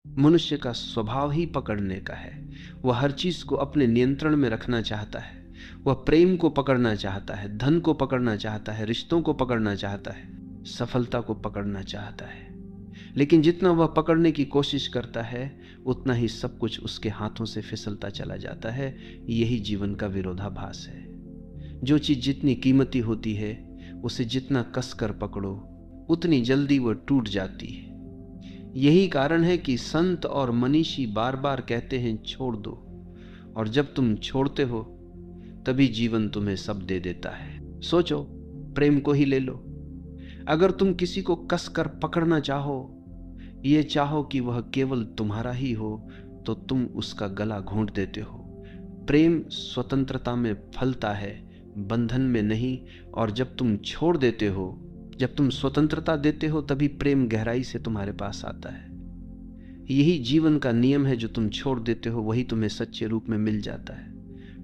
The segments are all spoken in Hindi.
मनुष्य का स्वभाव ही पकड़ने का है। वह हर चीज को अपने नियंत्रण में रखना चाहता है। वह प्रेम को पकड़ना चाहता है, धन को पकड़ना चाहता है, रिश्तों को पकड़ना चाहता है, सफलता को पकड़ना चाहता है। लेकिन जितना वह पकड़ने की कोशिश करता है, उतना ही सब कुछ उसके हाथों से फिसलता चला जाता है। यही जीवन का विरोधाभास है। जो चीज जितनी कीमती होती है, उसे जितना कसकर पकड़ो, उतनी जल्दी वह टूट जाती है। यही कारण है कि संत और मनीषी बार बार कहते हैं छोड़ दो, और जब तुम छोड़ते हो तभी जीवन तुम्हें सब दे देता है। सोचो, प्रेम को ही ले लो। अगर तुम किसी को कसकर पकड़ना चाहो, ये चाहो कि वह केवल तुम्हारा ही हो, तो तुम उसका गला घोंट देते हो। प्रेम स्वतंत्रता में फलता है, बंधन में नहीं। और जब तुम छोड़ देते हो, जब तुम स्वतंत्रता देते हो, तभी प्रेम गहराई से तुम्हारे पास आता है। यही जीवन का नियम है। जो तुम छोड़ देते हो वही तुम्हें सच्चे रूप में मिल जाता है।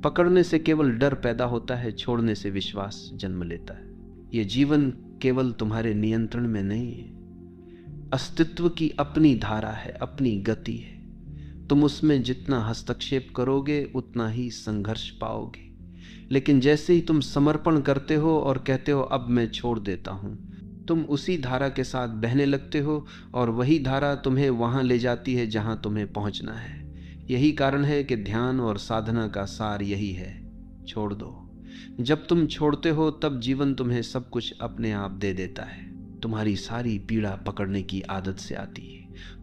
पकड़ने से केवल डर पैदा होता है, छोड़ने से विश्वास जन्म लेता है। यह जीवन केवल तुम्हारे नियंत्रण में नहीं है। अस्तित्व की अपनी धारा है, अपनी गति है। तुम उसमें जितना हस्तक्षेप करोगे उतना ही संघर्ष पाओगे। लेकिन जैसे ही तुम समर्पण करते हो और कहते हो अब मैं छोड़ देता हूं, तुम उसी धारा के साथ बहने लगते हो, और वही धारा तुम्हें वहां ले जाती है जहां तुम्हें पहुंचना है। यही कारण है कि ध्यान और साधना का सार यही है, छोड़ दो। जब तुम छोड़ते हो तब जीवन तुम्हें सब कुछ अपने आप दे देता है। तुम्हारी सारी पीड़ा पकड़ने की आदत से आती है।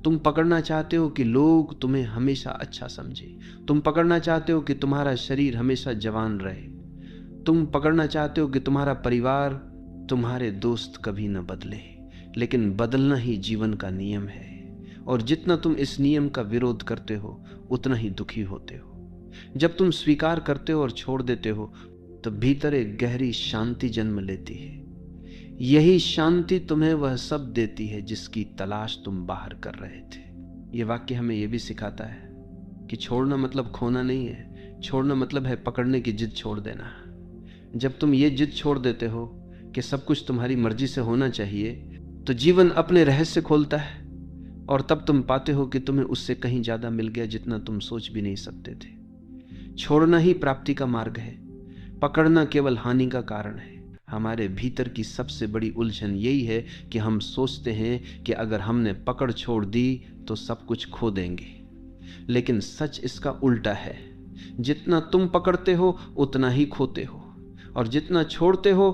तुम पकड़ना चाहते हो कि लोग तुम्हें हमेशा अच्छा समझे। तुम पकड़ना चाहते हो कि तुम्हारा शरीर हमेशा जवान रहे। तुम पकड़ना चाहते हो कि तुम्हारा परिवार, तुम्हारे दोस्त कभी न बदले। लेकिन बदलना ही जीवन का नियम है, और जितना तुम इस नियम का विरोध करते हो उतना ही दुखी होते हो। जब तुम स्वीकार करते हो और छोड़ देते हो, तो भीतर एक गहरी शांति जन्म लेती है। यही शांति तुम्हें वह सब देती है जिसकी तलाश तुम बाहर कर रहे थे। ये वाक्य हमें यह भी सिखाता है कि छोड़ना मतलब खोना नहीं है। छोड़ना मतलब है पकड़ने की जिद छोड़ देना। जब तुम ये जिद छोड़ देते हो कि सब कुछ तुम्हारी मर्जी से होना चाहिए, तो जीवन अपने रहस्य खोलता है, और तब तुम पाते हो कि तुम्हें उससे कहीं ज्यादा मिल गया जितना तुम सोच भी नहीं सकते थे। छोड़ना ही प्राप्ति का मार्ग है, पकड़ना केवल हानि का कारण है। हमारे भीतर की सबसे बड़ी उलझन यही है कि हम सोचते हैं कि अगर हमने पकड़ छोड़ दी तो सब कुछ खो देंगे। लेकिन सच इसका उल्टा है। जितना तुम पकड़ते हो उतना ही खोते हो, और जितना छोड़ते हो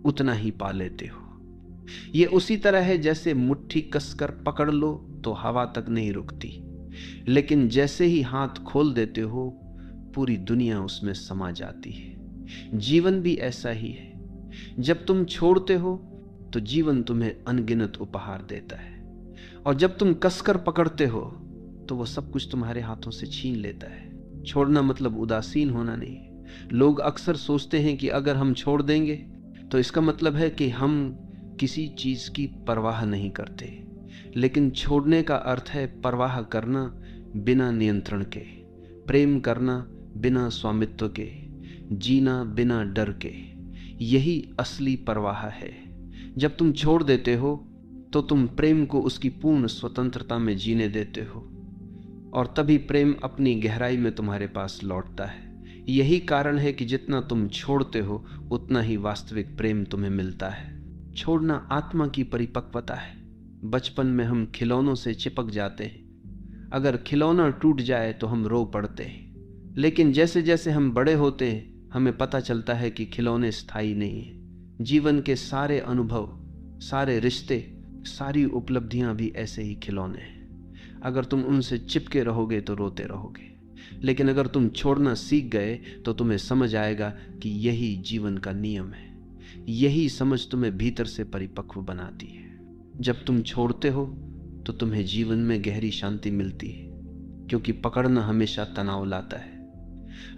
उतना ही पा लेते हो। ये उसी तरह है जैसे मुट्ठी कसकर पकड़ लो तो हवा तक नहीं रुकती, लेकिन जैसे ही हाथ खोल देते हो पूरी दुनिया उसमें समा जाती है। जीवन भी ऐसा ही है। जब तुम छोड़ते हो तो जीवन तुम्हें अनगिनत उपहार देता है, और जब तुम कसकर पकड़ते हो तो वो सब कुछ तुम्हारे हाथों से छीन लेता है। छोड़ना मतलब उदासीन होना नहीं। लोग अक्सर सोचते हैं कि अगर हम छोड़ देंगे तो इसका मतलब है कि हम किसी चीज की परवाह नहीं करते। लेकिन छोड़ने का अर्थ है परवाह करना बिना नियंत्रण के, प्रेम करना बिना स्वामित्व के, जीना बिना डर के। यही असली परवाह है। जब तुम छोड़ देते हो तो तुम प्रेम को उसकी पूर्ण स्वतंत्रता में जीने देते हो, और तभी प्रेम अपनी गहराई में तुम्हारे पास लौटता है। यही कारण है कि जितना तुम छोड़ते हो उतना ही वास्तविक प्रेम तुम्हें मिलता है। छोड़ना आत्मा की परिपक्वता है। बचपन में हम खिलौनों से चिपक जाते हैं। अगर खिलौना टूट जाए तो हम रो पड़ते हैं, लेकिन जैसे जैसे हम बड़े होते हैं हमें पता चलता है कि खिलौने स्थायी नहीं है। जीवन के सारे अनुभव, सारे रिश्ते, सारी उपलब्धियां भी ऐसे ही खिलौने हैं। अगर तुम उनसे चिपके रहोगे तो रोते रहोगे, लेकिन अगर तुम छोड़ना सीख गए तो तुम्हें समझ आएगा कि यही जीवन का नियम है। यही समझ तुम्हें भीतर से परिपक्व बनाती है। जब तुम छोड़ते हो तो तुम्हें जीवन में गहरी शांति मिलती है, क्योंकि पकड़ना हमेशा तनाव लाता है।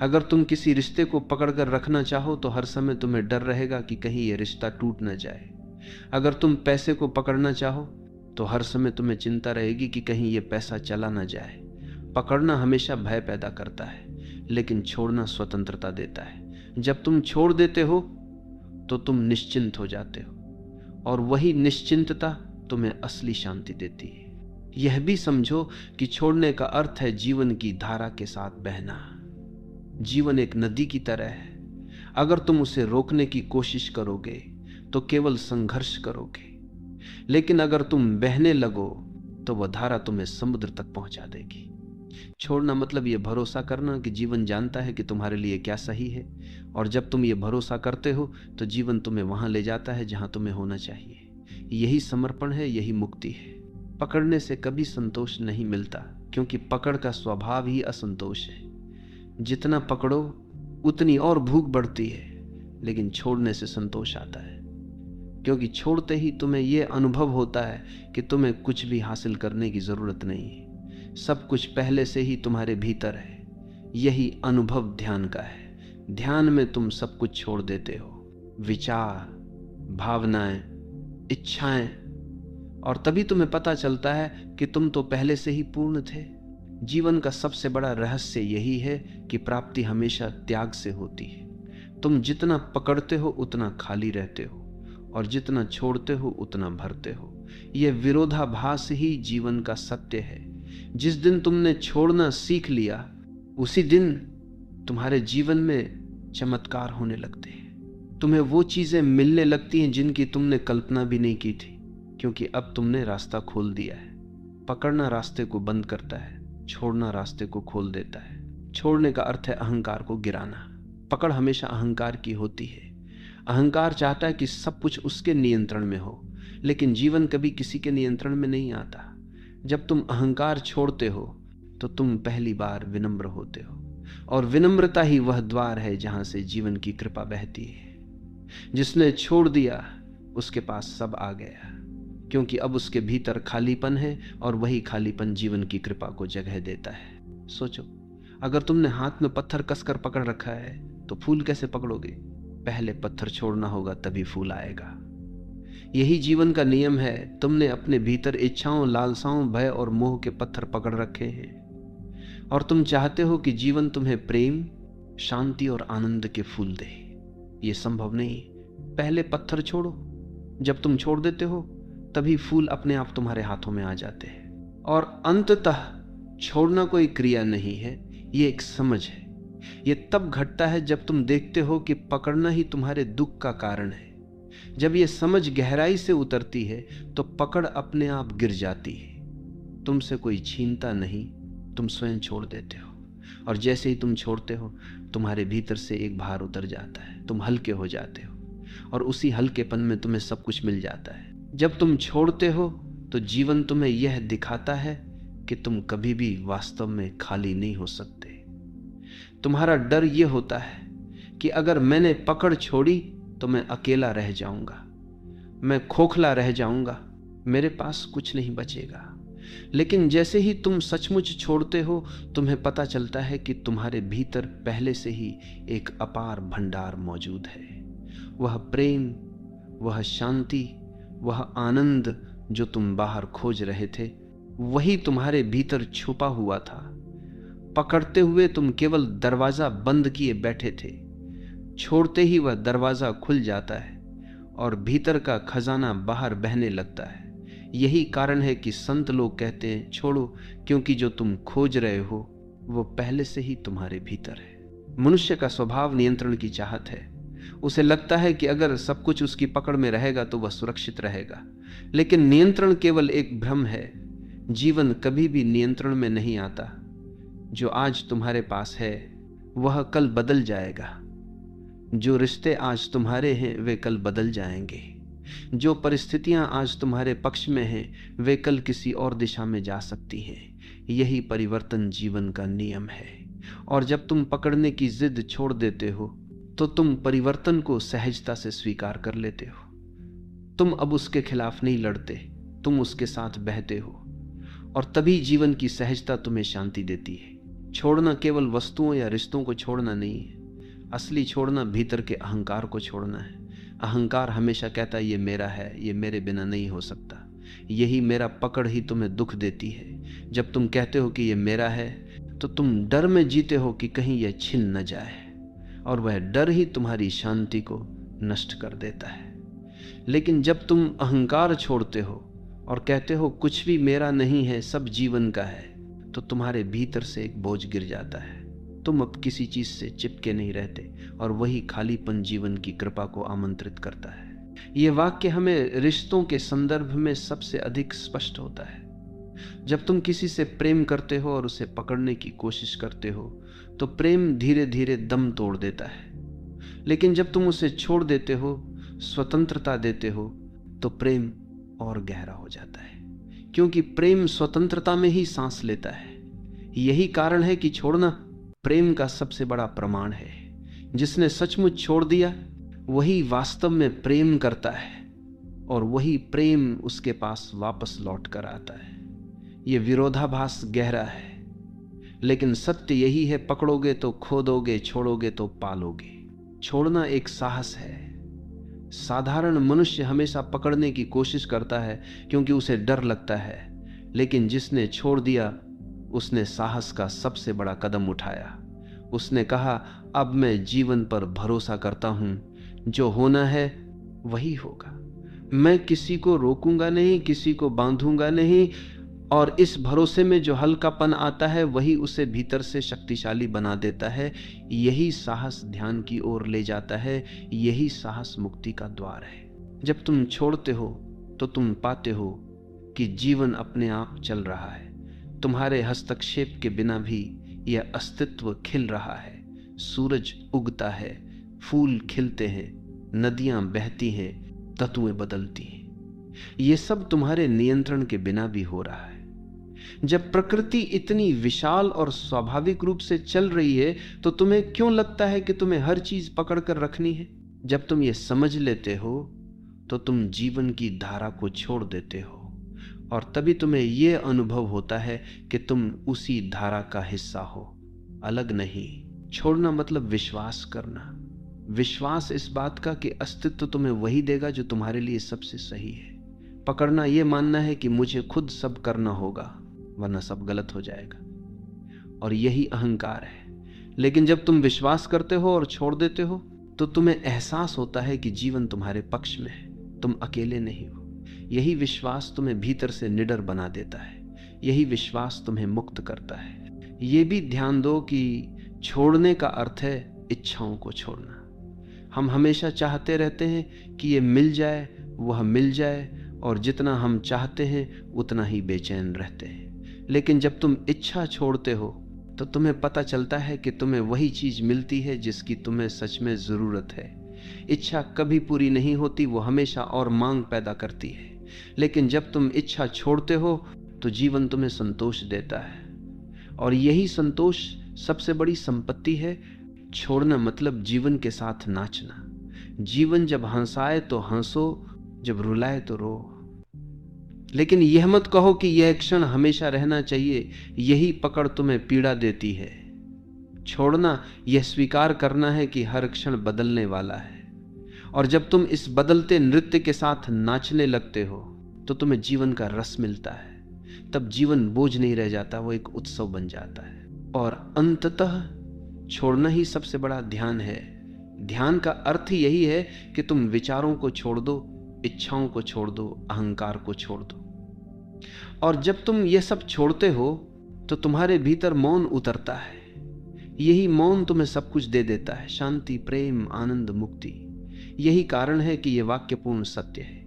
अगर तुम किसी रिश्ते को पकड़कर रखना चाहो तो हर समय तुम्हें डर रहेगा कि कहीं यह रिश्ता टूट न जाए। अगर तुम पैसे को पकड़ना चाहो तो हर समय तुम्हें चिंता रहेगी कि कहीं यह पैसा चला न जाए। पकड़ना हमेशा भय पैदा करता है, लेकिन छोड़ना स्वतंत्रता देता है। जब तुम छोड़ देते हो तो तुम निश्चिंत हो जाते हो, और वही निश्चिंतता तुम्हें असली शांति देती है। यह भी समझो कि छोड़ने का अर्थ है जीवन की धारा के साथ बहना। जीवन एक नदी की तरह है, अगर तुम उसे रोकने की कोशिश करोगे तो केवल संघर्ष करोगे, लेकिन अगर तुम बहने लगो तो वह धारा तुम्हें समुद्र तक पहुंचा देगी। छोड़ना मतलब यह भरोसा करना कि जीवन जानता है कि तुम्हारे लिए क्या सही है, और जब तुम ये भरोसा करते हो तो जीवन तुम्हें वहां ले जाता है जहां तुम्हें होना चाहिए। यही समर्पण है, यही मुक्ति है। पकड़ने से कभी संतोष नहीं मिलता, क्योंकि पकड़ का स्वभाव ही असंतोष है। जितना पकड़ो उतनी और भूख बढ़ती है, लेकिन छोड़ने से संतोष आता है, क्योंकि छोड़ते ही तुम्हें यह अनुभव होता है कि तुम्हें कुछ भी हासिल करने की जरूरत नहीं है, सब कुछ पहले से ही तुम्हारे भीतर है। यही अनुभव ध्यान का है। ध्यान में तुम सब कुछ छोड़ देते हो, विचार, भावनाएं, इच्छाएं, और तभी तुम्हें पता चलता है कि तुम तो पहले से ही पूर्ण थे। जीवन का सबसे बड़ा रहस्य यही है कि प्राप्ति हमेशा त्याग से होती है। तुम जितना पकड़ते हो उतना खाली रहते हो, और जितना छोड़ते हो उतना भरते हो। यह विरोधाभास ही जीवन का सत्य है। जिस दिन तुमने छोड़ना सीख लिया, उसी दिन तुम्हारे जीवन में चमत्कार होने लगते हैं। तुम्हें वो चीजें मिलने लगती हैं जिनकी तुमने कल्पना भी नहीं की थी, क्योंकि अब तुमने रास्ता खोल दिया है। पकड़ना रास्ते को बंद करता है, छोड़ना रास्ते को खोल देता है। छोड़ने का अर्थ है अहंकार को गिराना। पकड़ हमेशा अहंकार की होती है। अहंकार चाहता है कि सब कुछ उसके नियंत्रण में हो, लेकिन जीवन कभी किसी के नियंत्रण में नहीं आता। जब तुम अहंकार छोड़ते हो तो तुम पहली बार विनम्र होते हो, और विनम्रता ही वह द्वार है जहां से जीवन की कृपा बहती है। जिसने छोड़ दिया उसके पास सब आ गया, क्योंकि अब उसके भीतर खालीपन है, और वही खालीपन जीवन की कृपा को जगह देता है। सोचो, अगर तुमने हाथ में पत्थर कसकर पकड़ रखा है तो फूल कैसे पकड़ोगे? पहले पत्थर छोड़ना होगा, तभी फूल आएगा। यही जीवन का नियम है। तुमने अपने भीतर इच्छाओं, लालसाओं, भय और मोह के पत्थर पकड़ रखे हैं, और तुम चाहते हो कि जीवन तुम्हें प्रेम, शांति और आनंद के फूल दे। ये संभव नहीं। पहले पत्थर छोड़ो। जब तुम छोड़ देते हो तभी फूल अपने आप तुम्हारे हाथों में आ जाते हैं। और अंततः छोड़ना कोई क्रिया नहीं है, ये एक समझ है। ये तब घटता है जब तुम देखते हो कि पकड़ना ही तुम्हारे दुख का कारण है। जब ये समझ गहराई से उतरती है तो पकड़ अपने आप गिर जाती है। तुमसे कोई छीनता नहीं, तुम स्वयं छोड़ देते हो, और जैसे ही तुम छोड़ते हो तुम्हारे भीतर से एक भार उतर जाता है। तुम हल्के हो जाते हो, और उसी हल्केपन में तुम्हें सब कुछ मिल जाता है। जब तुम छोड़ते हो तो जीवन तुम्हें यह दिखाता है कि तुम कभी भी वास्तव में खाली नहीं हो सकते। तुम्हारा डर यह होता है कि अगर मैंने पकड़ छोड़ी तो मैं अकेला रह जाऊंगा, मैं खोखला रह जाऊंगा, मेरे पास कुछ नहीं बचेगा। लेकिन जैसे ही तुम सचमुच छोड़ते हो, तुम्हें पता चलता है कि तुम्हारे भीतर पहले से ही एक अपार भंडार मौजूद है। वह प्रेम, वह शांति, वह आनंद जो तुम बाहर खोज रहे थे, वही तुम्हारे भीतर छुपा हुआ था। पकड़ते हुए तुम केवल दरवाजा बंद किए बैठे थे, छोड़ते ही वह दरवाजा खुल जाता है और भीतर का खजाना बाहर बहने लगता है। यही कारण है कि संत लोग कहते हैं, छोड़ो, क्योंकि जो तुम खोज रहे हो वो पहले से ही तुम्हारे भीतर है। मनुष्य का स्वभाव नियंत्रण की चाहत है। उसे लगता है कि अगर सब कुछ उसकी पकड़ में रहेगा तो वह सुरक्षित रहेगा, लेकिन नियंत्रण केवल एक भ्रम है। जीवन कभी भी नियंत्रण में नहीं आता। जो आज तुम्हारे पास है वह कल बदल जाएगा। जो रिश्ते आज तुम्हारे हैं वे कल बदल जाएंगे। जो परिस्थितियां आज तुम्हारे पक्ष में हैं वे कल किसी और दिशा में जा सकती हैं। यही परिवर्तन जीवन का नियम है। और जब तुम पकड़ने की जिद छोड़ देते हो तो तुम परिवर्तन को सहजता से स्वीकार कर लेते हो। तुम अब उसके खिलाफ नहीं लड़ते, तुम उसके साथ बहते हो, और तभी जीवन की सहजता तुम्हें शांति देती है। छोड़ना केवल वस्तुओं या रिश्तों को छोड़ना नहीं है। असली छोड़ना भीतर के अहंकार को छोड़ना है। अहंकार हमेशा कहता है ये मेरा है, ये मेरे बिना नहीं हो सकता। यही मेरा पकड़ ही तुम्हें दुख देती है। जब तुम कहते हो कि ये मेरा है तो तुम डर में जीते हो कि कहीं यह छिन न जाए, और वह डर ही तुम्हारी शांति को नष्ट कर देता है। लेकिन जब तुम अहंकार छोड़ते हो और कहते हो कुछ भी मेरा नहीं है, सब जीवन का है, तो तुम्हारे भीतर से एक बोझ गिर जाता है। तुम अब किसी चीज से चिपके नहीं रहते और वही खालीपन जीवन की कृपा को आमंत्रित करता है। ये वाक्य हमें रिश्तों के संदर्भ में सबसे अधिक स्पष्ट होता है। जब तुम किसी से प्रेम करते हो और उसे पकड़ने की कोशिश करते हो तो प्रेम धीरे धीरे दम तोड़ देता है, लेकिन जब तुम उसे छोड़ देते हो, स्वतंत्रता देते हो, तो प्रेम और गहरा हो जाता है, क्योंकि प्रेम स्वतंत्रता में ही सांस लेता है। यही कारण है कि छोड़ना प्रेम का सबसे बड़ा प्रमाण है। जिसने सचमुच छोड़ दिया वही वास्तव में प्रेम करता है और वही प्रेम उसके पास वापस लौट कर आता है। यह विरोधाभास गहरा है, लेकिन सत्य यही है, पकड़ोगे तो खो दोगे, छोड़ोगे तो पालोगे। छोड़ना एक साहस है। साधारण मनुष्य हमेशा पकड़ने की कोशिश करता है क्योंकि उसे डर लगता है, लेकिन जिसने छोड़ दिया उसने साहस का सबसे बड़ा कदम उठाया। उसने कहा, अब मैं जीवन पर भरोसा करता हूं, जो होना है वही होगा। मैं किसी को रोकूंगा नहीं, किसी को बांधूंगा नहीं, और इस भरोसे में जो हल्कापन आता है वही उसे भीतर से शक्तिशाली बना देता है। यही साहस ध्यान की ओर ले जाता है, यही साहस मुक्ति का द्वार है। जब तुम छोड़ते हो तो तुम पाते हो कि जीवन अपने आप चल रहा है। तुम्हारे हस्तक्षेप के बिना भी यह अस्तित्व खिल रहा है। सूरज उगता है, फूल खिलते हैं, नदियां बहती हैं, तत्वें बदलती हैं। ये सब तुम्हारे नियंत्रण के बिना भी हो रहा है। जब प्रकृति इतनी विशाल और स्वाभाविक रूप से चल रही है तो तुम्हें क्यों लगता है कि तुम्हें हर चीज पकड़ कर रखनी है? जब तुम ये समझ लेते हो तो तुम जीवन की धारा को छोड़ देते हो, और तभी तुम्हें यह अनुभव होता है कि तुम उसी धारा का हिस्सा हो, अलग नहीं। छोड़ना मतलब विश्वास करना। विश्वास इस बात का कि अस्तित्व तुम्हें वही देगा जो तुम्हारे लिए सबसे सही है। पकड़ना यह मानना है कि मुझे खुद सब करना होगा वरना सब गलत हो जाएगा, और यही अहंकार है। लेकिन जब तुम विश्वास करते हो और छोड़ देते हो तो तुम्हें एहसास होता है कि जीवन तुम्हारे पक्ष में है, तुम अकेले नहीं हो। यही विश्वास तुम्हें भीतर से निडर बना देता है, यही विश्वास तुम्हें मुक्त करता है। ये भी ध्यान दो कि छोड़ने का अर्थ है इच्छाओं को छोड़ना। हम हमेशा चाहते रहते हैं कि ये मिल जाए, वह मिल जाए, और जितना हम चाहते हैं उतना ही बेचैन रहते हैं। लेकिन जब तुम इच्छा छोड़ते हो तो तुम्हें पता चलता है कि तुम्हें वही चीज मिलती है जिसकी तुम्हें सच में जरूरत है। इच्छा कभी पूरी नहीं होती, वो हमेशा और मांग पैदा करती है। लेकिन जब तुम इच्छा छोड़ते हो तो जीवन तुम्हें संतोष देता है, और यही संतोष सबसे बड़ी संपत्ति है। छोड़ना मतलब जीवन के साथ नाचना। जीवन जब हंसाए तो हंसो, जब रुलाए तो रो। लेकिन यह मत कहो कि यह क्षण हमेशा रहना चाहिए, यही पकड़ तुम्हें पीड़ा देती है। छोड़ना यह स्वीकार करना है कि हर क्षण बदलने वाला है, और जब तुम इस बदलते नृत्य के साथ नाचने लगते हो तो तुम्हें जीवन का रस मिलता है। तब जीवन बोझ नहीं रह जाता, वो एक उत्सव बन जाता है। और अंततः छोड़ना ही सबसे बड़ा ध्यान है। ध्यान का अर्थ ही यही है कि तुम विचारों को छोड़ दो, इच्छाओं को छोड़ दो, अहंकार को छोड़ दो। और जब तुम ये सब छोड़ते हो तो तुम्हारे भीतर मौन उतरता है। यही मौन तुम्हें सब कुछ दे देता है, शांति, प्रेम, आनंद, मुक्ति। यही कारण है कि यह वाक्य पूर्ण सत्य है।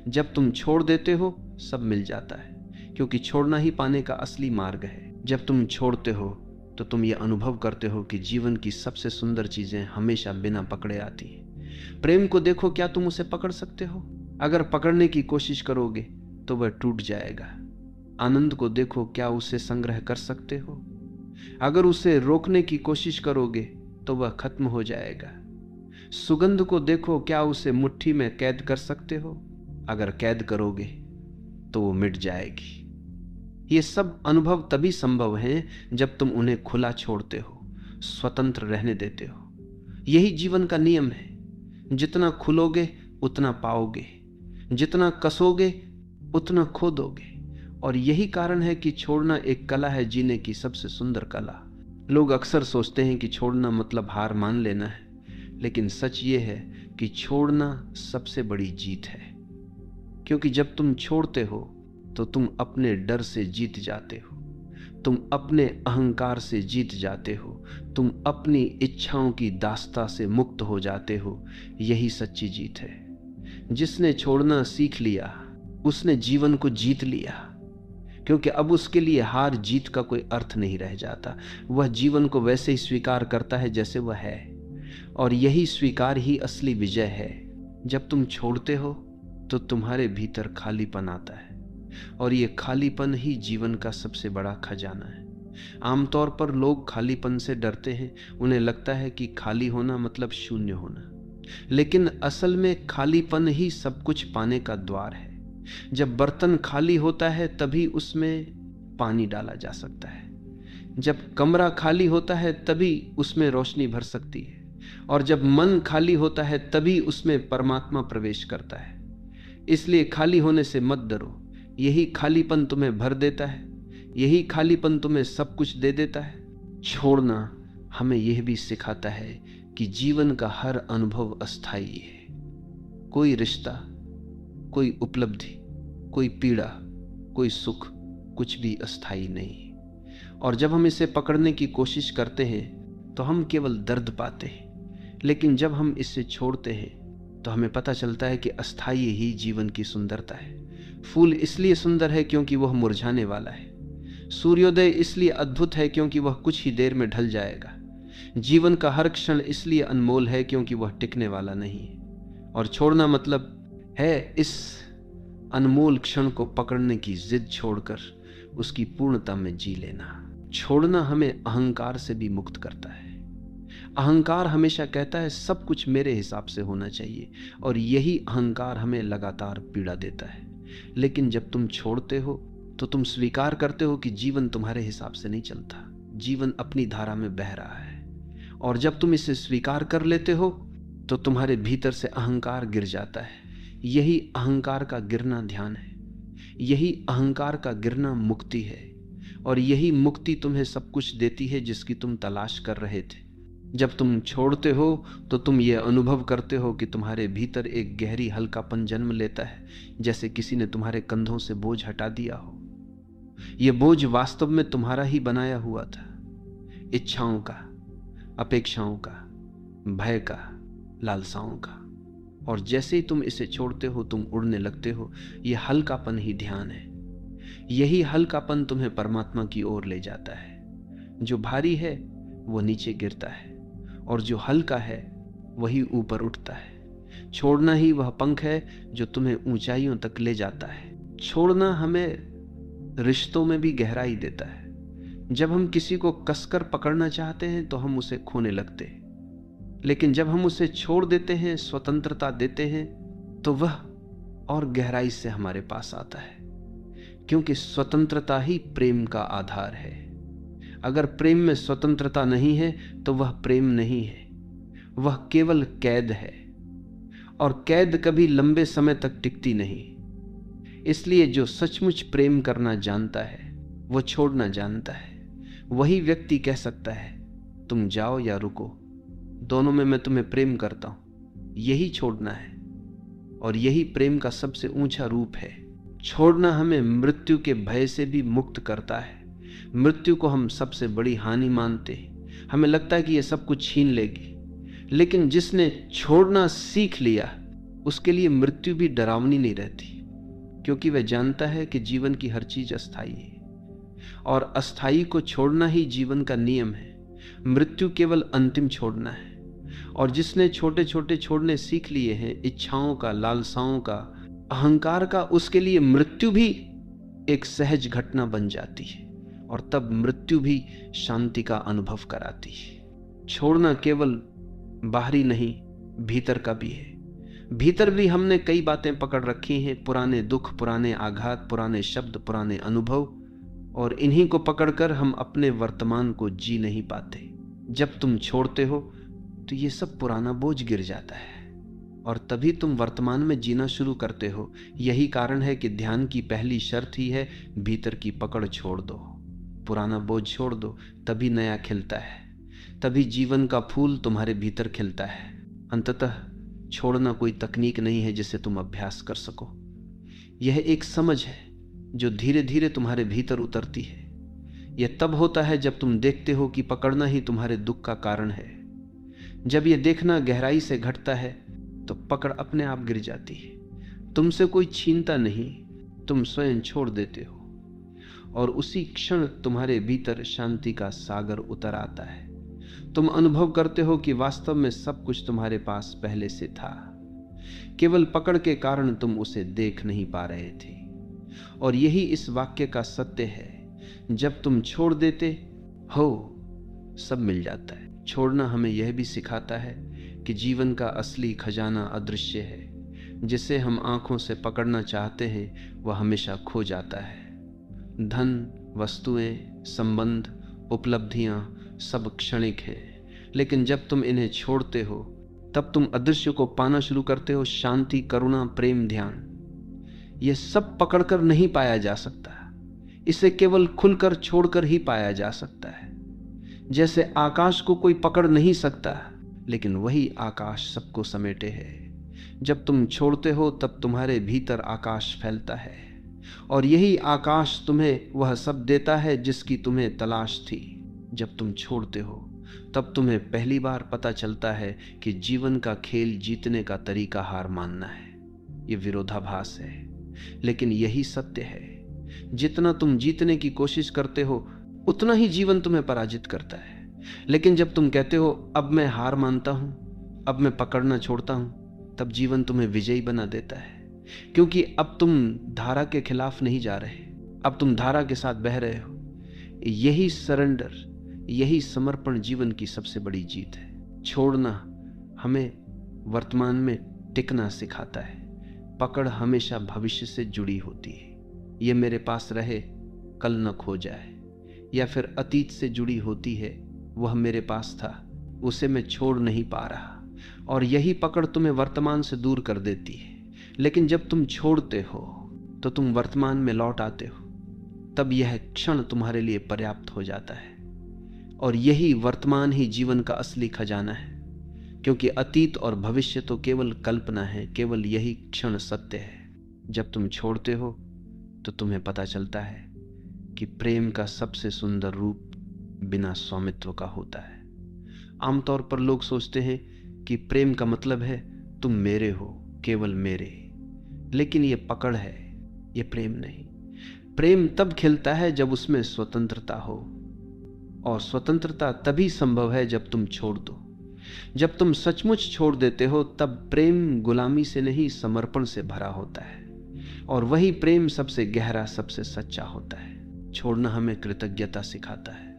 जब तुम छोड़ देते हो सब मिल जाता है, क्योंकि छोड़ना ही पाने का असली मार्ग है। जब तुम छोड़ते हो तो तुम ये अनुभव करते हो कि जीवन की सबसे सुंदर चीजें हमेशा बिना पकड़े आती हैं। प्रेम को देखो, क्या तुम उसे पकड़ सकते हो? अगर पकड़ने की कोशिश करोगे तो वह टूट जाएगा। आनंद को देखो, क्या उसे संग्रह कर सकते हो? अगर उसे रोकने की कोशिश करोगे तो वह खत्म हो जाएगा। सुगंध को देखो, क्या उसे मुट्ठी में कैद कर सकते हो? अगर कैद करोगे तो वो मिट जाएगी। ये सब अनुभव तभी संभव हैं जब तुम उन्हें खुला छोड़ते हो, स्वतंत्र रहने देते हो। यही जीवन का नियम है। जितना खुलोगे उतना पाओगे, जितना कसोगे उतना खो दोगे। और यही कारण है कि छोड़ना एक कला है, जीने की सबसे सुंदर कला। लोग अक्सर सोचते हैं कि छोड़ना मतलब हार मान लेना है, लेकिन सच ये है कि छोड़ना सबसे बड़ी जीत है। क्योंकि जब तुम छोड़ते हो तो तुम अपने डर से जीत जाते हो, तुम अपने अहंकार से जीत जाते हो, तुम अपनी इच्छाओं की दास्ता से मुक्त हो जाते हो। यही सच्ची जीत है। जिसने छोड़ना सीख लिया उसने जीवन को जीत लिया, क्योंकि अब उसके लिए हार जीत का कोई अर्थ नहीं रह जाता। वह जीवन को वैसे ही स्वीकार करता है जैसे वह है, और यही स्वीकार ही असली विजय है। जब तुम छोड़ते हो तो तुम्हारे भीतर खालीपन आता है, और ये खालीपन ही जीवन का सबसे बड़ा खजाना है। आमतौर पर लोग खालीपन से डरते हैं, उन्हें लगता है कि खाली होना मतलब शून्य होना, लेकिन असल में खालीपन ही सब कुछ पाने का द्वार है। जब बर्तन खाली होता है तभी उसमें पानी डाला जा सकता है, जब कमरा खाली होता है तभी उसमें रोशनी भर सकती है, और जब मन खाली होता है तभी उसमें परमात्मा प्रवेश करता है। इसलिए खाली होने से मत डरो, यही खालीपन तुम्हें भर देता है, यही खालीपन तुम्हें सब कुछ दे देता है। छोड़ना हमें यह भी सिखाता है कि जीवन का हर अनुभव अस्थायी है। कोई रिश्ता, कोई उपलब्धि, कोई पीड़ा, कोई सुख, कुछ भी अस्थायी नहीं। और जब हम इसे पकड़ने की कोशिश करते हैं तो हम केवल दर्द पाते हैं, लेकिन जब हम इसे छोड़ते हैं तो हमें पता चलता है कि अस्थायी ही जीवन की सुंदरता है। फूल इसलिए सुंदर है क्योंकि वह मुरझाने वाला है। सूर्योदय इसलिए अद्भुत है क्योंकि वह कुछ ही देर में ढल जाएगा। जीवन का हर क्षण इसलिए अनमोल है क्योंकि वह टिकने वाला नहीं है। और छोड़ना मतलब है इस अनमोल क्षण को पकड़ने की जिद छोड़कर उसकी पूर्णता में जी लेना। छोड़ना हमें अहंकार से भी मुक्त करता है। अहंकार हमेशा कहता है सब कुछ मेरे हिसाब से होना चाहिए, और यही अहंकार हमें लगातार पीड़ा देता है। लेकिन जब तुम छोड़ते हो तो तुम स्वीकार करते हो कि जीवन तुम्हारे हिसाब से नहीं चलता, जीवन अपनी धारा में बह रहा है। और जब तुम इसे स्वीकार कर लेते हो तो तुम्हारे भीतर से अहंकार गिर जाता है। यही अहंकार का गिरना ध्यान है, यही अहंकार का गिरना मुक्ति है, और यही मुक्ति तुम्हें सब कुछ देती है जिसकी तुम तलाश कर रहे थे। जब तुम छोड़ते हो तो तुम ये अनुभव करते हो कि तुम्हारे भीतर एक गहरी हल्कापन जन्म लेता है, जैसे किसी ने तुम्हारे कंधों से बोझ हटा दिया हो। यह बोझ वास्तव में तुम्हारा ही बनाया हुआ था, इच्छाओं का, अपेक्षाओं का, भय का, लालसाओं का। और जैसे ही तुम इसे छोड़ते हो तुम उड़ने लगते हो। यह हल्कापन ही ध्यान है। यही हल्कापन तुम्हें परमात्मा की ओर ले जाता है। जो भारी है वो नीचे गिरता है, और जो हल्का है वही ऊपर उठता है। छोड़ना ही वह पंख है जो तुम्हें ऊंचाइयों तक ले जाता है। छोड़ना हमें रिश्तों में भी गहराई देता है। जब हम किसी को कसकर पकड़ना चाहते हैं तो हम उसे खोने लगते हैं, लेकिन जब हम उसे छोड़ देते हैं, स्वतंत्रता देते हैं, तो वह और गहराई से हमारे पास आता है, क्योंकि स्वतंत्रता ही प्रेम का आधार है। अगर प्रेम में स्वतंत्रता नहीं है तो वह प्रेम नहीं है, वह केवल कैद है, और कैद कभी लंबे समय तक टिकती नहीं। इसलिए जो सचमुच प्रेम करना जानता है वो छोड़ना जानता है। वही व्यक्ति कह सकता है तुम जाओ या रुको, दोनों में मैं तुम्हें प्रेम करता हूं। यही छोड़ना है, और यही प्रेम का सबसे ऊंचा रूप है। छोड़ना हमें मृत्यु के भय से भी मुक्त करता है। मृत्यु को हम सबसे बड़ी हानि मानते हैं, हमें लगता है कि यह सब कुछ छीन लेगी, लेकिन जिसने छोड़ना सीख लिया उसके लिए मृत्यु भी डरावनी नहीं रहती, क्योंकि वह जानता है कि जीवन की हर चीज अस्थायी है, और अस्थायी को छोड़ना ही जीवन का नियम है। मृत्यु केवल अंतिम छोड़ना है, और जिसने छोटे छोटे छोड़ने सीख लिए हैं, इच्छाओं का, लालसाओं का, अहंकार का, उसके लिए मृत्यु भी एक सहज घटना बन जाती है, और तब मृत्यु भी शांति का अनुभव कराती है। छोड़ना केवल बाहरी नहीं, भीतर का भी है। भीतर भी हमने कई बातें पकड़ रखी हैं, पुराने दुख, पुराने आघात, पुराने शब्द, पुराने अनुभव, और इन्हीं को पकड़कर हम अपने वर्तमान को जी नहीं पाते। जब तुम छोड़ते हो तो ये सब पुराना बोझ गिर जाता है, और तभी तुम वर्तमान में जीना शुरू करते हो। यही कारण है कि ध्यान की पहली शर्त ही है भीतर की पकड़ छोड़ दो, पुराना बोझ छोड़ दो, तभी नया खिलता है, तभी जीवन का फूल तुम्हारे भीतर खिलता है। अंततः छोड़ना कोई तकनीक नहीं है जिसे तुम अभ्यास कर सको, यह एक समझ है जो धीरे धीरे तुम्हारे भीतर उतरती है। यह तब होता है जब तुम देखते हो कि पकड़ना ही तुम्हारे दुख का कारण है। जब यह देखना गहराई से घटता है तो पकड़ अपने आप गिर जाती है। तुमसे कोई छीनता नहीं, तुम स्वयं छोड़ देते हो, और उसी क्षण तुम्हारे भीतर शांति का सागर उतर आता है। तुम अनुभव करते हो कि वास्तव में सब कुछ तुम्हारे पास पहले से था, केवल पकड़ के कारण तुम उसे देख नहीं पा रहे थे। और यही इस वाक्य का सत्य है, जब तुम छोड़ देते हो सब मिल जाता है। छोड़ना हमें यह भी सिखाता है कि जीवन का असली खजाना अदृश्य है। जिसे हम आंखों से पकड़ना चाहते हैं वह हमेशा खो जाता है। धन, वस्तुएं, संबंध, उपलब्धियां सब क्षणिक है, लेकिन जब तुम इन्हें छोड़ते हो तब तुम अदृश्य को पाना शुरू करते हो। शांति, करुणा, प्रेम, ध्यान, यह सब पकड़कर नहीं पाया जा सकता। इसे केवल खुलकर छोड़कर ही पाया जा सकता है। जैसे आकाश को कोई पकड़ नहीं सकता, लेकिन वही आकाश सबको समेटे है। जब तुम छोड़ते हो तब तुम्हारे भीतर आकाश फैलता है, और यही आकाश तुम्हें वह सब देता है जिसकी तुम्हें तलाश थी। जब तुम छोड़ते हो तब तुम्हें पहली बार पता चलता है कि जीवन का खेल जीतने का तरीका हार मानना है। ये विरोधाभास है, लेकिन यही सत्य है। जितना तुम जीतने की कोशिश करते हो उतना ही जीवन तुम्हें पराजित करता है। लेकिन जब तुम कहते हो अब मैं हार मानता हूं, अब मैं पकड़ना छोड़ता हूं, तब जीवन तुम्हें विजयी बना देता है। क्योंकि अब तुम धारा के खिलाफ नहीं जा रहे, अब तुम धारा के साथ बह रहे हो। यही सरेंडर, यही समर्पण जीवन की सबसे बड़ी जीत है। छोड़ना हमें वर्तमान में टिकना सिखाता है। पकड़ हमेशा भविष्य से जुड़ी होती है। ये मेरे पास रहे, कल न खो जाए। या फिर अतीत से जुड़ी होती है, वह मेरे पास था, उसे मैं छोड़ नहीं पा रहा। और यही पकड़ तुम्हें वर्तमान से दूर कर देती है। लेकिन जब तुम छोड़ते हो तो तुम वर्तमान में लौट आते हो, तब यह क्षण तुम्हारे लिए पर्याप्त हो जाता है। और यही वर्तमान ही जीवन का असली खजाना है, क्योंकि अतीत और भविष्य तो केवल कल्पना है, केवल यही क्षण सत्य है। जब तुम छोड़ते हो तो तुम्हें पता चलता है कि प्रेम का सबसे सुंदर रूप बिना स्वामित्व का होता है। आमतौर पर लोग सोचते हैं कि प्रेम का मतलब है तुम मेरे हो, केवल मेरे। लेकिन यह पकड़ है, यह प्रेम नहीं। प्रेम तब खिलता है जब उसमें स्वतंत्रता हो, और स्वतंत्रता तभी संभव है जब तुम छोड़ दो। जब तुम सचमुच छोड़ देते हो तब प्रेम गुलामी से नहीं, समर्पण से भरा होता है। और वही प्रेम सबसे गहरा, सबसे सच्चा होता है। छोड़ना हमें कृतज्ञता सिखाता है।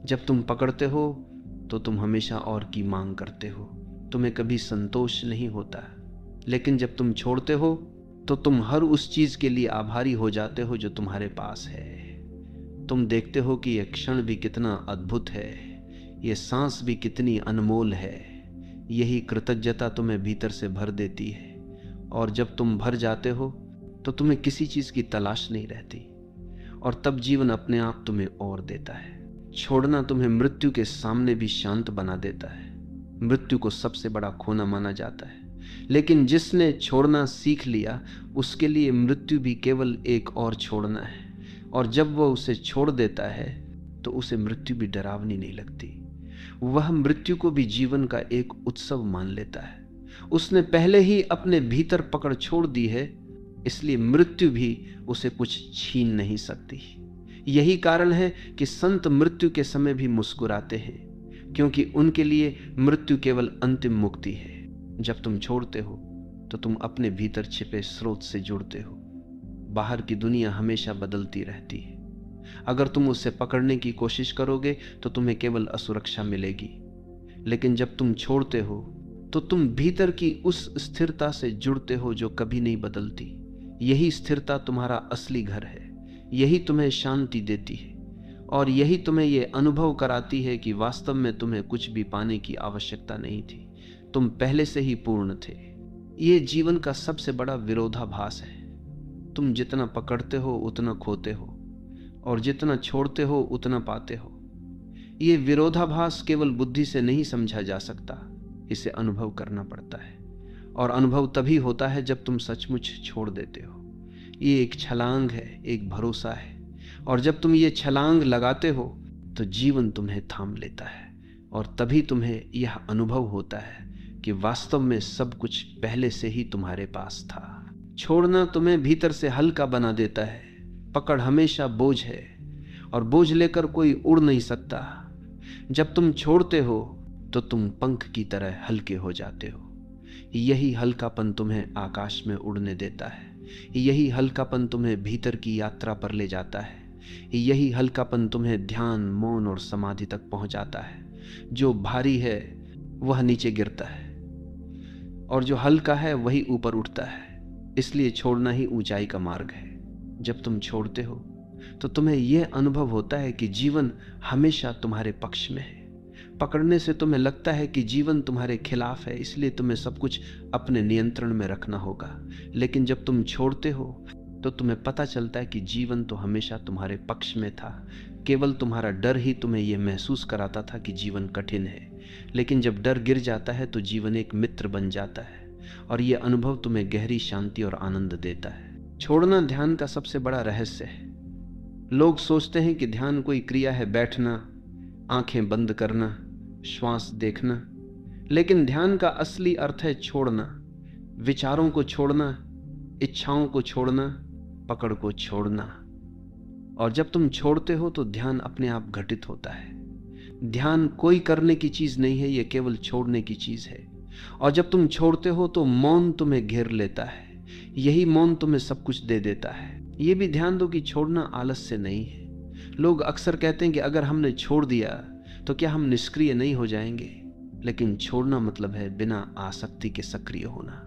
जब तुम पकड़ते हो तो तुम हमेशा और की मांग करते हो, तुम्हें कभी संतोष नहीं होता। लेकिन जब तुम छोड़ते हो तो तुम हर उस चीज के लिए आभारी हो जाते हो जो तुम्हारे पास है। तुम देखते हो कि यह क्षण भी कितना अद्भुत है, यह सांस भी कितनी अनमोल है। यही कृतज्ञता तुम्हें भीतर से भर देती है। और जब तुम भर जाते हो तो तुम्हें किसी चीज की तलाश नहीं रहती, और तब जीवन अपने आप तुम्हें और देता है। छोड़ना तुम्हें मृत्यु के सामने भी शांत बना देता है। मृत्यु को सबसे बड़ा खोना माना जाता है, लेकिन जिसने छोड़ना सीख लिया उसके लिए मृत्यु भी केवल एक और छोड़ना है। और जब वह उसे छोड़ देता है तो उसे मृत्यु भी डरावनी नहीं लगती। वह मृत्यु को भी जीवन का एक उत्सव मान लेता है। उसने पहले ही अपने भीतर पकड़ छोड़ दी है, इसलिए मृत्यु भी उसे कुछ छीन नहीं सकती। यही कारण है कि संत मृत्यु के समय भी मुस्कुराते हैं, क्योंकि उनके लिए मृत्यु केवल अंतिम मुक्ति है। जब तुम छोड़ते हो तो तुम अपने भीतर छिपे स्रोत से जुड़ते हो। बाहर की दुनिया हमेशा बदलती रहती है। अगर तुम उसे पकड़ने की कोशिश करोगे तो तुम्हें केवल असुरक्षा मिलेगी। लेकिन जब तुम छोड़ते हो तो तुम भीतर की उस स्थिरता से जुड़ते हो जो कभी नहीं बदलती। यही स्थिरता तुम्हारा असली घर है। यही तुम्हें शांति देती है, और यही तुम्हें यह अनुभव कराती है कि वास्तव में तुम्हें कुछ भी पाने की आवश्यकता नहीं थी। तुम पहले से ही पूर्ण थे। ये जीवन का सबसे बड़ा विरोधाभास है। तुम जितना पकड़ते हो उतना खोते हो, और जितना छोड़ते हो उतना पाते हो। ये विरोधाभास केवल बुद्धि से नहीं समझा जा सकता, इसे अनुभव करना पड़ता है। और अनुभव तभी होता है जब तुम सचमुच छोड़ देते हो। ये एक छलांग है, एक भरोसा है। और जब तुम ये छलांग लगाते हो तो जीवन तुम्हें थाम लेता है, और तभी तुम्हें यह अनुभव होता है कि वास्तव में सब कुछ पहले से ही तुम्हारे पास था। छोड़ना तुम्हें भीतर से हल्का बना देता है। पकड़ हमेशा बोझ है, और बोझ लेकर कोई उड़ नहीं सकता। जब तुम छोड़ते हो तो तुम पंख की तरह हल्के हो जाते हो। यही हल्कापन तुम्हें आकाश में उड़ने देता है। यही हल्कापन तुम्हें भीतर की यात्रा पर ले जाता है। यही हल्कापन तुम्हें ध्यान, मौन और समाधि तक पहुंचाता है। जो भारी है वह नीचे गिरता है, और जो हल्का है वही ऊपर उठता है। इसलिए छोड़ना ही ऊंचाई का मार्ग है। जब तुम छोड़ते हो तो तुम्हें यह अनुभव होता है कि जीवन हमेशा तुम्हारे पक्ष में है। पकड़ने से तुम्हें लगता है कि जीवन तुम्हारे खिलाफ है, इसलिए तुम्हें सब कुछ अपने नियंत्रण में रखना होगा। लेकिन जब तुम छोड़ते हो तो तुम्हें पता चलता है कि जीवन तो हमेशा तुम्हारे पक्ष में था। केवल तुम्हारा डर ही तुम्हें यह महसूस कराता था कि जीवन कठिन है। लेकिन जब डर गिर जाता है तो जीवन एक मित्र बन जाता है, और यह अनुभव तुम्हें गहरी शांति और आनंद देता है। छोड़ना ध्यान का सबसे बड़ा रहस्य है। लोग सोचते हैं कि ध्यान कोई क्रिया है, बैठना, आंखें बंद करना, श्वास देखना। लेकिन ध्यान का असली अर्थ है छोड़ना। विचारों को छोड़ना, इच्छाओं को छोड़ना, पकड़ को छोड़ना। और जब तुम छोड़ते हो तो ध्यान अपने आप घटित होता है। ध्यान कोई करने की चीज नहीं है, यह केवल छोड़ने की चीज है। और जब तुम छोड़ते हो तो मौन तुम्हें घेर लेता है। यही मौन तुम्हें सब कुछ दे देता है। यह भी ध्यान दो कि छोड़ना आलस्य नहीं है। लोग अक्सर कहते हैं कि अगर हमने छोड़ दिया तो क्या हम निष्क्रिय नहीं हो जाएंगे? लेकिन छोड़ना मतलब है बिना आसक्ति के सक्रिय होना।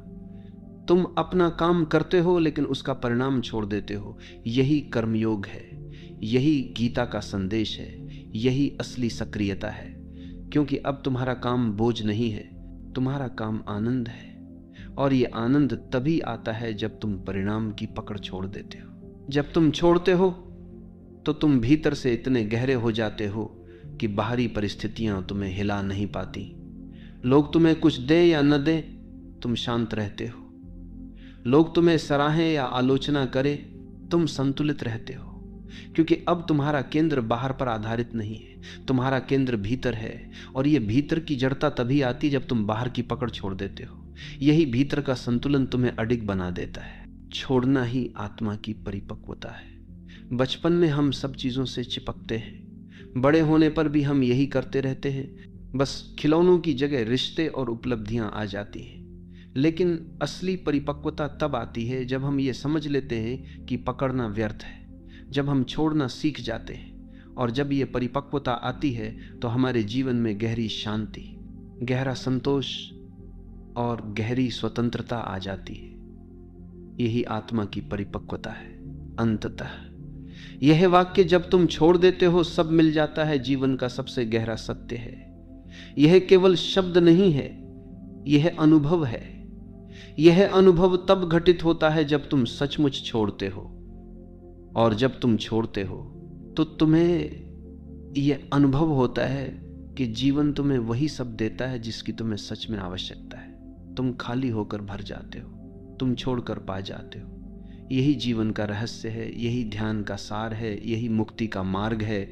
तुम अपना काम करते हो लेकिन उसका परिणाम छोड़ देते हो। यही कर्मयोग है, यही गीता का संदेश है, यही असली सक्रियता है। क्योंकि अब तुम्हारा काम बोझ नहीं है, तुम्हारा काम आनंद है। और ये आनंद तभी आता है जब तुम परिणाम की पकड़ छोड़ देते हो। जब तुम छोड़ते हो तो तुम भीतर से इतने गहरे हो जाते हो कि बाहरी परिस्थितियां तुम्हें हिला नहीं पाती। लोग तुम्हें कुछ दे या न दे, तुम शांत रहते हो। लोग तुम्हें सराहें या आलोचना करें, तुम संतुलित रहते हो। क्योंकि अब तुम्हारा केंद्र बाहर पर आधारित नहीं है, तुम्हारा केंद्र भीतर है। और यह भीतर की जड़ता तभी आती जब तुम बाहर की पकड़ छोड़ देते हो। यही भीतर का संतुलन तुम्हें अडिग बना देता है। छोड़ना ही आत्मा की परिपक्वता है। बचपन में हम सब चीजों से चिपकते हैं, बड़े होने पर भी हम यही करते रहते हैं। बस खिलौनों की जगह रिश्ते और उपलब्धियां आ जाती हैं। लेकिन असली परिपक्वता तब आती है जब हम ये समझ लेते हैं कि पकड़ना व्यर्थ है, जब हम छोड़ना सीख जाते हैं। और जब ये परिपक्वता आती है तो हमारे जीवन में गहरी शांति, गहरा संतोष और गहरी स्वतंत्रता आ जाती है। यही आत्मा की परिपक्वता है। अंततः यह वाक्य जब तुम छोड़ देते हो सब मिल जाता है, जीवन का सबसे गहरा सत्य है। यह केवल शब्द नहीं है, यह अनुभव है। यह अनुभव तब घटित होता है जब तुम सचमुच छोड़ते हो। और जब तुम छोड़ते हो तो तुम्हें यह अनुभव होता है कि जीवन तुम्हें वही सब देता है जिसकी तुम्हें सच में आवश्यकता है। तुम खाली होकर भर जाते हो, तुम छोड़कर पा जाते हो। यही जीवन का रहस्य है, यही ध्यान का सार है, यही मुक्ति का मार्ग है।